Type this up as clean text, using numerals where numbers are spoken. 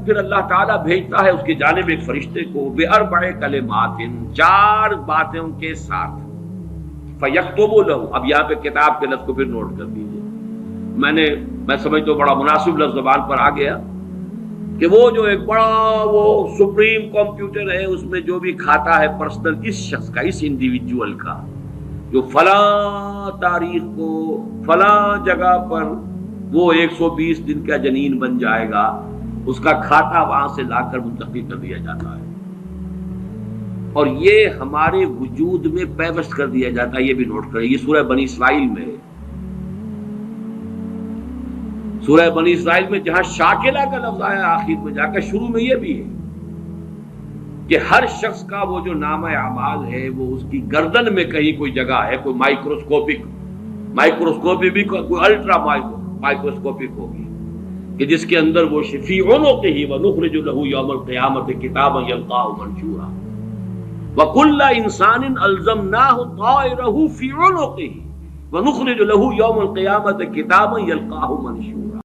پھر اللہ تعالیٰ بھیجتا ہے اس کی جانب ایک فرشتے کو بِأَرْبَعِ كَلِمَاتٍ 4 باتوں کے ساتھ فَيَكْتُبُ لَهُ. اب یہاں پہ کتاب کے لفظ کو پھر نوٹ کر دیجیے. میں سمجھتا ہوں بڑا مناسب لفظ زبان پر آ گیا کہ وہ جو ایک بڑا وہ سپریم کمپیوٹر ہے اس میں جو بھی کھاتا ہے پرسنل اس شخص کا اس انڈیویجول کا جو فلاں تاریخ کو فلاں جگہ پر وہ 120 دن کا جنین بن جائے گا، اس کا کھاتا وہاں سے لا کر منتقل کر دیا جاتا ہے اور یہ ہمارے وجود میں پیوست کر دیا جاتا ہے. یہ بھی نوٹ کریں، یہ سورہ بنی اسرائیل میں ہے. سورہ بنی اسرائیل میں جہاں شاکلہ کا لفظ آیا آخر میں جا کر، شروع میں یہ بھی ہے کہ ہر شخص کا وہ جو نامہ اعمال ہے وہ اس کی گردن میں کہیں کوئی جگہ ہے، کوئی مائکروسکوپی بھی کوئی الٹرا مائکروسکوپک ہوگی کہ جس کے اندر وہ فی عنقہ ونخرج له یوم القیامۃ کتابا یلقاہ منشورا وکل انسان الزمناہ طائرہ فی عنقہ ونخرج له یوم القیامۃ کتابا یلقاہ منشورا.